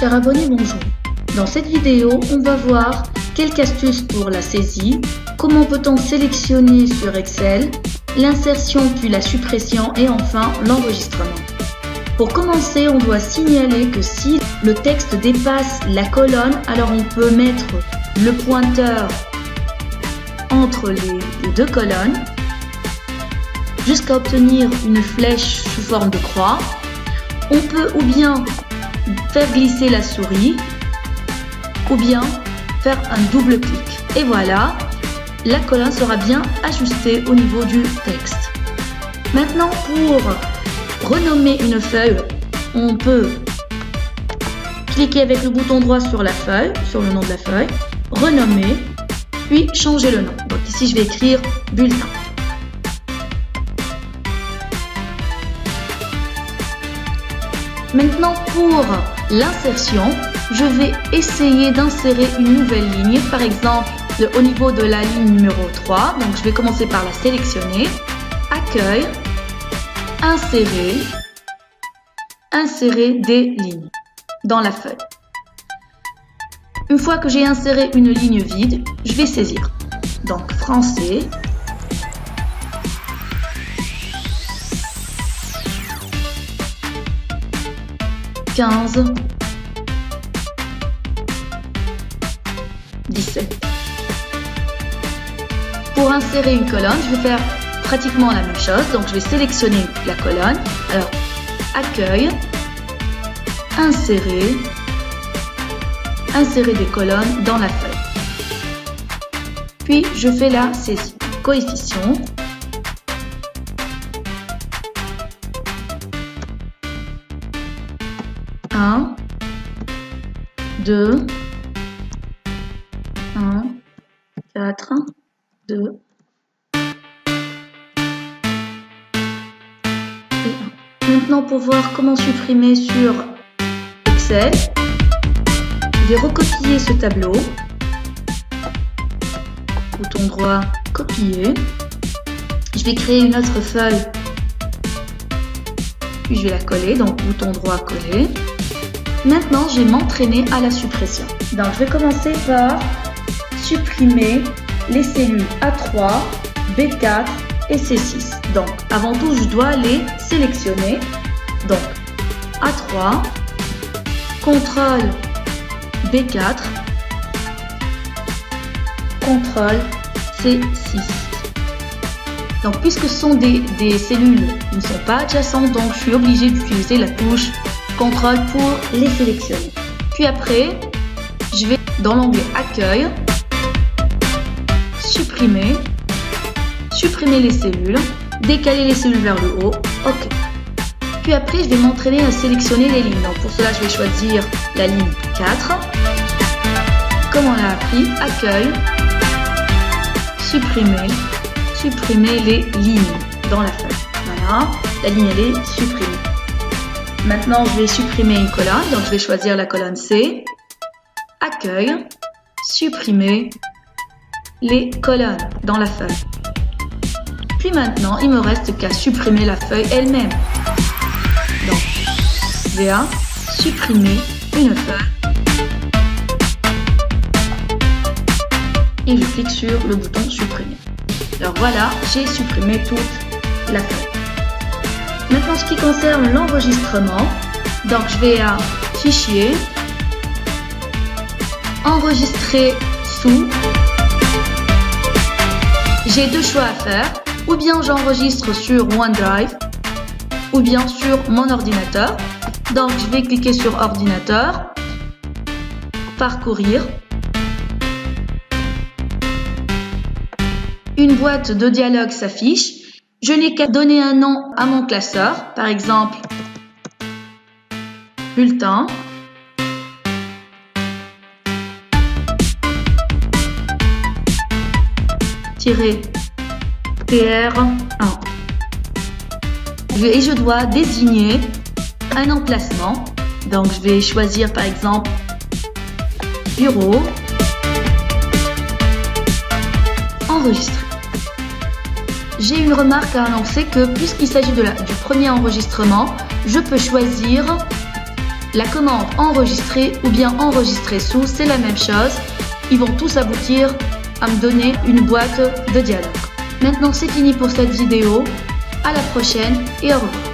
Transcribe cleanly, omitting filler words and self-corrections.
Chers abonnés, bonjour. Dans cette vidéo, on va voir quelques astuces pour la saisie, comment peut-on sélectionner sur Excel, l'insertion puis la suppression et enfin l'enregistrement. Pour commencer, on doit signaler que si le texte dépasse la colonne, alors on peut mettre le pointeur entre les deux colonnes jusqu'à obtenir une flèche sous forme de croix. On peut ou bien faire glisser la souris ou bien faire un double clic. Et voilà, la colonne sera bien ajustée au niveau du texte. Maintenant, pour renommer une feuille, on peut cliquer avec le bouton droit sur la feuille, sur le nom de la feuille, renommer, puis changer le nom. Donc ici, je vais écrire bulletin. Maintenant, pour l'insertion, je vais essayer d'insérer une nouvelle ligne, par exemple au niveau de la ligne numéro 3. Donc, je vais commencer par la sélectionner. Accueil, insérer des lignes dans la feuille. Une fois que j'ai inséré une ligne vide, je vais saisir. Donc, français. « 15, 17. Pour insérer une colonne, je vais faire pratiquement la même chose. Donc, je vais sélectionner la colonne. Alors, accueil, insérer des colonnes dans la feuille. Puis, je fais la saisie. Coefficient. Un, 2, 1, 4, 2 et 1. Maintenant, pour voir comment supprimer sur Excel, je vais recopier ce tableau. Bouton droit, copier. Je vais créer une autre feuille, puis je vais la coller. Donc, bouton droit, coller. Maintenant, je vais m'entraîner à la suppression. Donc, je vais commencer par supprimer les cellules A3, B4 et C6. Donc, avant tout, je dois les sélectionner. Donc, A3, CTRL B4, CTRL C6. Donc, puisque ce sont des cellules qui ne sont pas adjacentes, donc je suis obligée d'utiliser la touche CTRL pour les sélectionner. Puis après, je vais dans l'onglet Accueil, supprimer les cellules, décaler les cellules vers le haut, OK. Puis après, je vais m'entraîner à sélectionner les lignes. Donc pour cela, je vais choisir la ligne 4. Comme on l'a appris, Accueil, supprimer les lignes dans la feuille. Voilà, la ligne elle est supprimée. Maintenant, je vais supprimer une colonne, donc je vais choisir la colonne C. Accueil, supprimer les colonnes dans la feuille. Puis maintenant, il me reste qu'à supprimer la feuille elle-même. Donc, je vais à supprimer une feuille. Et je clique sur le bouton supprimer. Alors voilà, j'ai supprimé toute la feuille. Maintenant, ce qui concerne l'enregistrement, donc je vais à Fichier, Enregistrer sous. J'ai deux choix à faire, ou bien j'enregistre sur OneDrive, ou bien sur mon ordinateur. Donc, je vais cliquer sur Ordinateur, Parcourir. Une boîte de dialogue s'affiche. Je n'ai qu'à donner un nom à mon classeur, par exemple, bulletin. TR1. Et je dois désigner un emplacement. Donc, je vais choisir, par exemple, bureau, enregistrer. J'ai une remarque à annoncer que puisqu'il s'agit du premier enregistrement, je peux choisir La commande enregistrer ou bien enregistrer sous, c'est la même chose. Ils vont tous aboutir à me donner une boîte de dialogue. Maintenant, c'est fini pour cette vidéo. À la prochaine et au revoir.